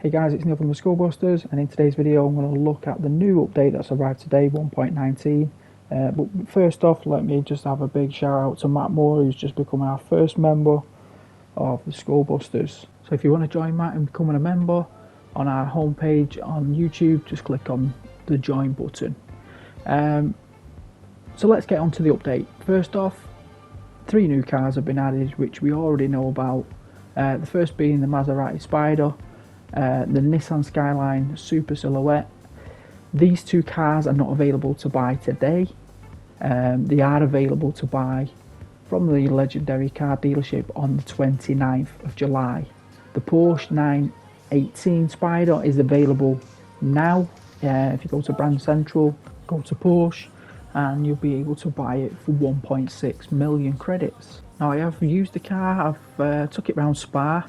Hey guys, it's Neil from the Skullbusters, and in today's video I'm going to look at the new update that's arrived today, 1.19. But first off, let me just have a big shout out to Matt Moore, who's just become our first member of the Skullbusters. So if you want to join Matt in becoming a member, on our homepage on YouTube, just click on the join button. So let's get on to the update. First off, 3 new cars have been added, which we already know about. The first being the Maserati Spider, the Nissan Skyline Super Silhouette. These 2 cars are not available to buy today. They are available to buy from the legendary car dealership on the 29th of July. The Porsche 918 Spider is available now. If you go to Brand Central, go to Porsche, and you'll be able to buy it for 1.6 million credits. Now I have used the car, I've took it round Spa,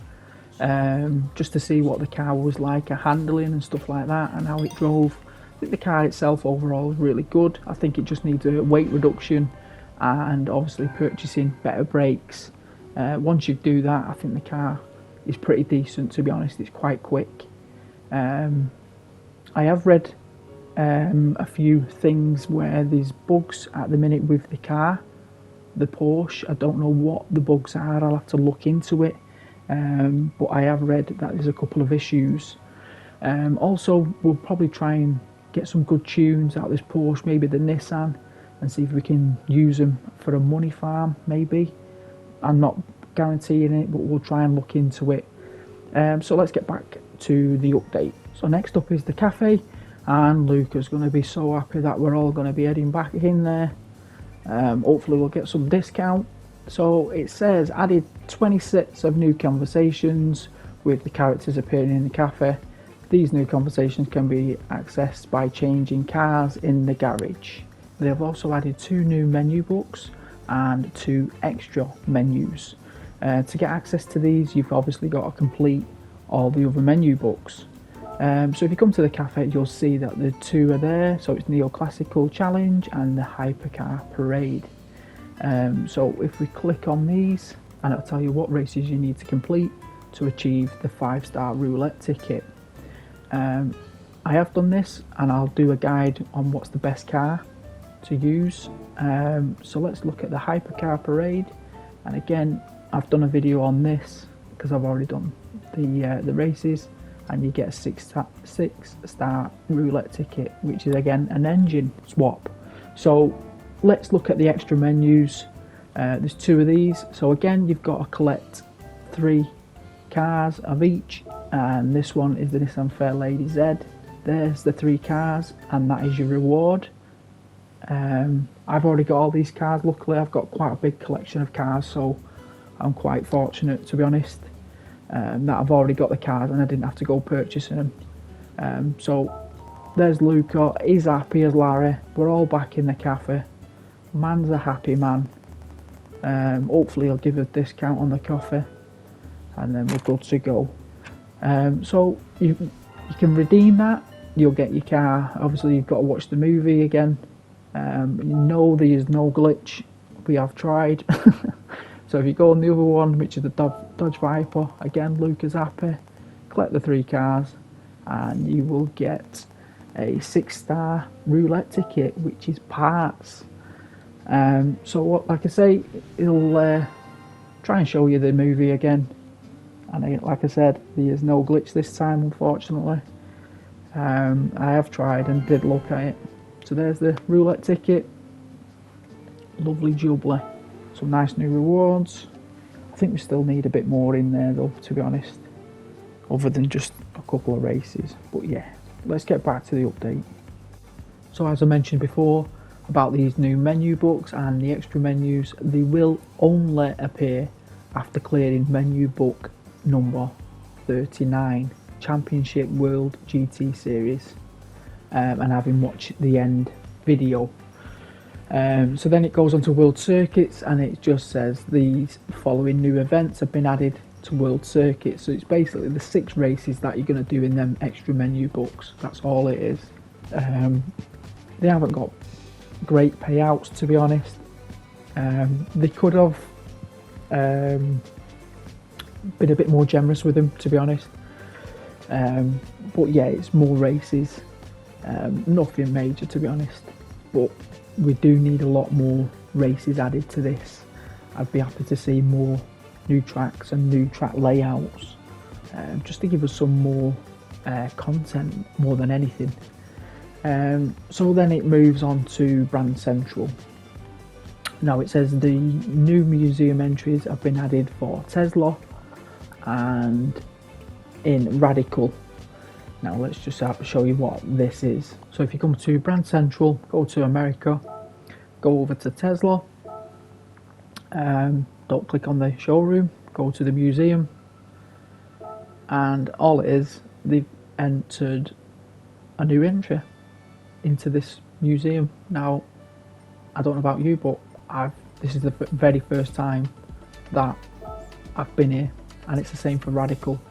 just to see what the car was like, handling and stuff like that, and how it drove. I think the car itself overall is really good. I think it just needs a weight reduction and obviously purchasing better brakes. Once you do that, I think the car is pretty decent, to be honest. It's quite quick. I have read a few things where there's bugs at the minute with the car, the Porsche. I don't know what the bugs are, I'll have to look into it. But I have read that there's a couple of issues. Also, we'll probably try and get some good tunes out of this Porsche, maybe the Nissan, and see if we can use them for a money farm, maybe. I'm not guaranteeing it, but we'll try and look into it. So let's get back to the update. So next up is the cafe, and Luca's going to be so happy that we're all going to be heading back in there. Hopefully we'll get some discount. So it says added 20 sets of new conversations with the characters appearing in the cafe. These new conversations can be accessed by changing cars in the garage. They have also added 2 new menu books and 2 extra menus. To get access to these, you've obviously got to complete all the other menu books. So if you come to the cafe, you'll see that the 2 are there. So it's Neoclassical Challenge and the Hypercar Parade. So if we click on these, and it'll tell you what races you need to complete to achieve the 5-star roulette ticket. I have done this, and I'll do a guide on what's the best car to use. So let's look at the Hypercar Parade, and again I've done a video on this because I've already done the races, and you get a 6-star roulette ticket, which is again an engine swap. So let's look at the extra menus. There's 2 of these, so again you've got to collect 3 cars of each, and this one is the Nissan Fairlady Z. There's the 3 cars, and that is your reward. I've already got all these cars. Luckily I've got quite a big collection of cars, so I'm quite fortunate, to be honest, that I've already got the cars and I didn't have to go purchasing them. So there's Luca, he's happy as Larry. We're all back in the cafe. Man's a happy man. Hopefully he'll give a discount on the coffee, and then we're good to go. So you can redeem that, you'll get your car. Obviously you've got to watch the movie again. You know there is no glitch, we have tried. So if you go on the other one, which is the Dodge Viper, again Luca's happy. Collect the 3 cars and you will get a 6-star roulette ticket, which is parts. So what, like I say, it'll try and show you the movie again, and like I said, there is no glitch this time, unfortunately. I have tried and did look at it. So there's the roulette ticket, lovely jubbly, some nice new rewards. I think we still need a bit more in there though, to be honest, other than just a couple of races. But yeah, let's get back to the update. So as I mentioned before about these new menu books and the extra menus, they will only appear after clearing menu book number 39, Championship World GT Series, and having watched the end video. So then it goes on to World Circuits, and it just says these following new events have been added to World Circuits. So it's basically the 6 races that you're going to do in them extra menu books. That's all it is. They haven't got great payouts, to be honest. They could have been a bit more generous with them, to be honest. But yeah, it's more races, nothing major to be honest, but we do need a lot more races added to this. I'd be happy to see more new tracks and new track layouts, just to give us some more content more than anything. So then it moves on to Brand Central. Now it says the new museum entries have been added for Tesla and in Radical. Now let's just show you what this is. So if you come to Brand Central, go to America, go over to Tesla, don't click on the showroom, go to the museum, and all it is, they've entered a new entry into this museum. Now I don't know about you, but this is the very first time that I've been here, and it's the same for Radical.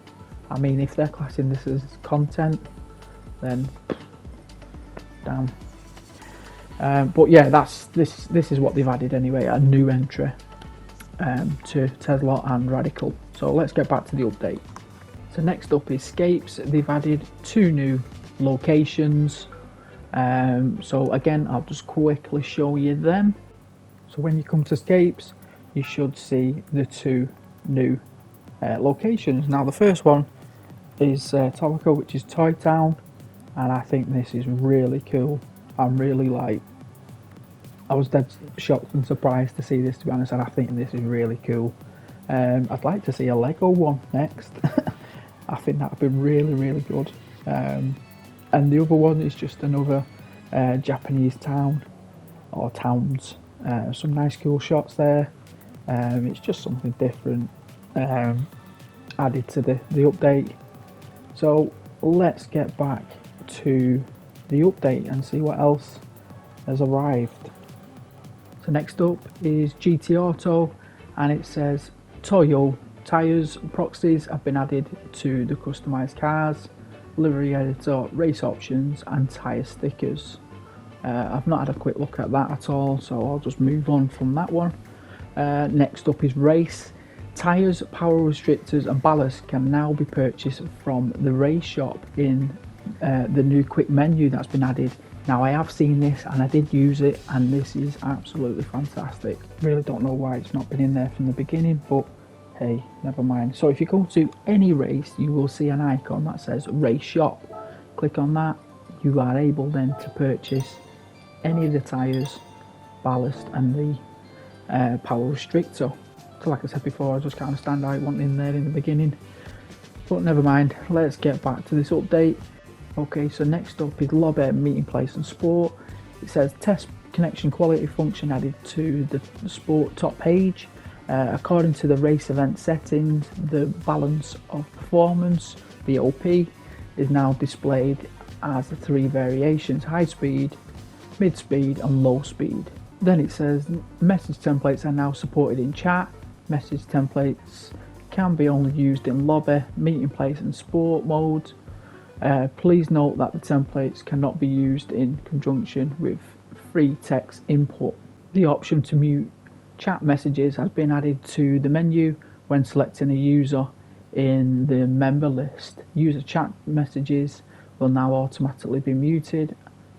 I mean, if they're classing this as content, then damn. But yeah, this is what they've added anyway, a new entry to Tesla and Radical. So let's get back to the update. So next up is Scapes. They've added 2 new locations. So again, I'll just quickly show you them. So when you come to Scapes, you should see the 2 new locations. Now the first one is Tolico, which is Toy Town, and I think this is really cool. I was dead shocked and surprised to see this, to be honest, and I think this is really cool. I'd like to see a Lego one next. I think that would be really good. And the other one is just another Japanese town or towns. Some nice cool shots there. It's just something different added to the update. So let's get back to the update and see what else has arrived. So next up is GT Auto, and it says Toyo tyres proxies have been added to the customised cars, livery editor, race options and tyre stickers. I've not had a quick look at that at all, so I'll just move on from that one. Next up is Race. Tyres, power restrictors and ballast can now be purchased from the race shop in the new quick menu that's been added. Now I have seen this and I did use it, and this is absolutely fantastic. Really don't know why it's not been in there from the beginning, but hey, never mind. So if you go to any race, you will see an icon that says race shop. Click on that, you are able then to purchase any of the tyres, ballast and the power restrictor. So like I said before, I just kind of stand out one in there in the beginning, but never mind. Let's get back to this update. Okay, so next up is Lobby, Meeting Place and Sport. It says test connection quality function added to the sport top page. According to the race event settings, the balance of performance, BOP, is now displayed as the 3 variations: high speed, mid speed and low speed. Then it says message templates are now supported in chat. Message templates can be only used in lobby, meeting place and sport modes. Please note that the templates cannot be used in conjunction with free text input. The option to mute chat messages has been added to the menu when selecting a user in the member list. User chat messages will now automatically be muted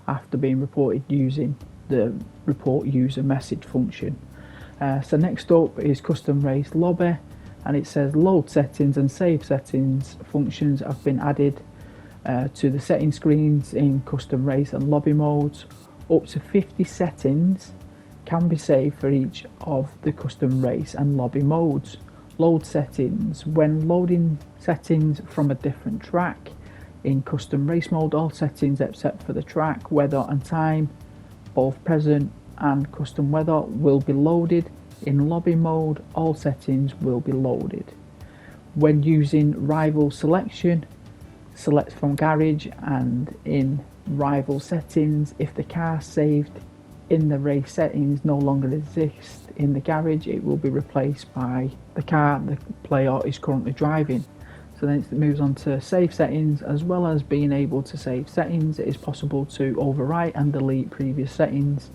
after being reported using the report user message function. So next up is custom race lobby, and it says load settings and save settings functions have been added to the setting screens in custom race and lobby modes. Up to 50 settings can be saved for each of the custom race and lobby modes. Load settings: when loading settings from a different track in custom race mode, all settings except for the track, weather and time, both present and custom weather, will be loaded. In lobby mode, all settings will be loaded. When using rival selection, select from garage, and in rival settings, if the car saved in the race settings no longer exists in the garage, it will be replaced by the car the player is currently driving. So then it moves on to save settings. As well as being able to save settings, it is possible to overwrite and delete previous settings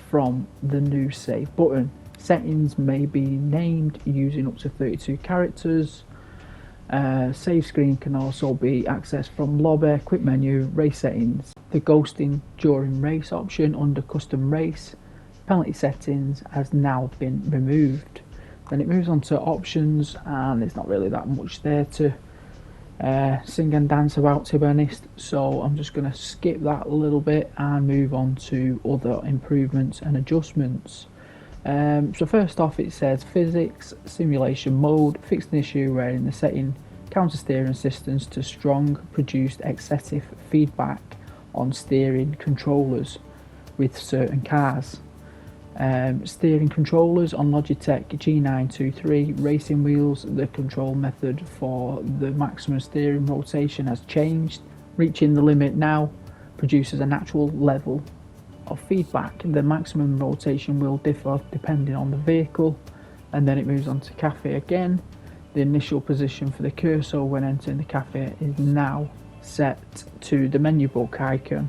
from the new save button. Settings may be named using up to 32 characters. Save screen can also be accessed from lobby, quick menu, race settings. The ghosting during race option under custom race penalty settings has now been removed. Then it moves on to options, and there's not really that much there to sing and dance about, to be honest, so I'm just going to skip that a little bit and move on to other improvements and adjustments. So first off, it says physics simulation mode fixed an issue where in the setting counter steering systems to strong produced excessive feedback on steering controllers with certain cars. Steering controllers on Logitech G923 racing wheels, the control method for the maximum steering rotation has changed. Reaching the limit now produces a natural level of feedback. The maximum rotation will differ depending on the vehicle. And then it moves on to cafe again. The initial position for the cursor when entering the cafe is now set to the menu book icon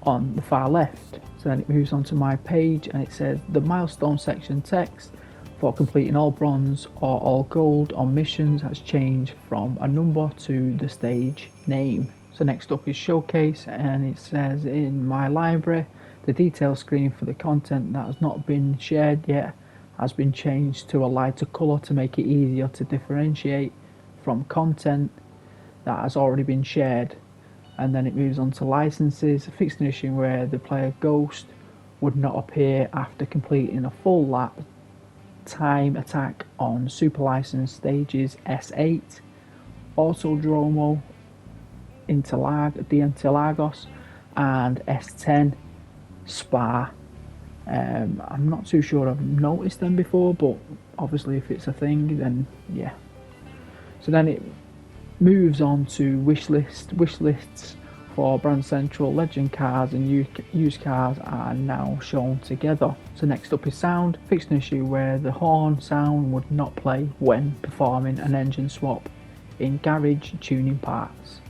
on the far left. So then it moves on to my page, and it says the milestone section text for completing all bronze or all gold on missions has changed from a number to the stage name. So next up is showcase, and it says in my library the detail screen for the content that has not been shared yet has been changed to a lighter colour to make it easier to differentiate from content that has already been shared. And then it moves on to licenses, fixed an issue where the player ghost would not appear after completing a full lap time attack on super license stages S8, Autodromo, Interlagos and S10 Spa. I'm not too sure I've noticed them before, but obviously if it's a thing, then yeah. So then it moves on to wish lists for Brand Central. Legend cars and used cars are now shown together. So next up is sound, fixed an issue where the horn sound would not play when performing an engine swap in garage tuning parts.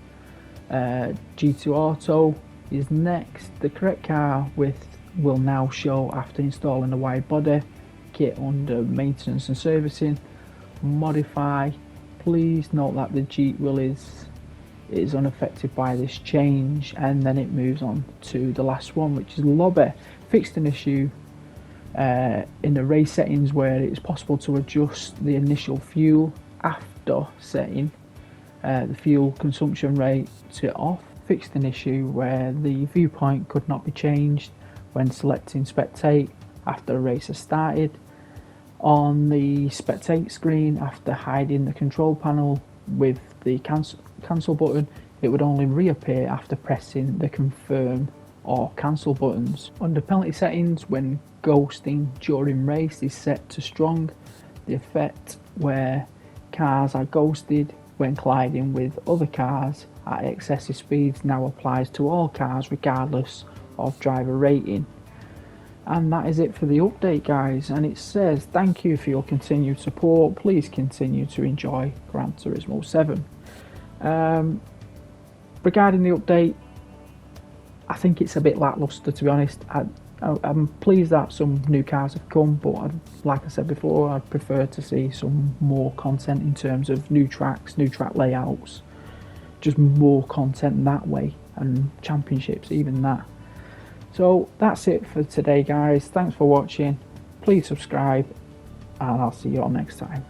G2 Auto is next. The correct car width will now show after installing the wide body kit under maintenance and servicing. Modify. Please note that the Jeep wheel is unaffected by this change. And then it moves on to the last one, which is lobby. Fixed an issue in the race settings where it's possible to adjust the initial fuel after setting the fuel consumption rate to off. Fixed an issue where the viewpoint could not be changed when selecting spectate after the race has started. On the spectate screen, after hiding the control panel with the cancel button, it would only reappear after pressing the confirm or cancel buttons. Under penalty settings, when ghosting during race is set to strong. The effect where cars are ghosted when colliding with other cars at excessive speeds now applies to all cars regardless of driver rating. And that is it for the update, guys, and it says thank you for your continued support. Please continue to enjoy Gran Turismo 7. Regarding the update, I think it's a bit lackluster, to be honest. I'm pleased that some new cars have come, but like I said before, I'd prefer to see some more content in terms of new tracks, new track layouts, just more content that way, and championships, even that. So that's it for today, guys. Thanks for watching. Please subscribe, and I'll see you all next time.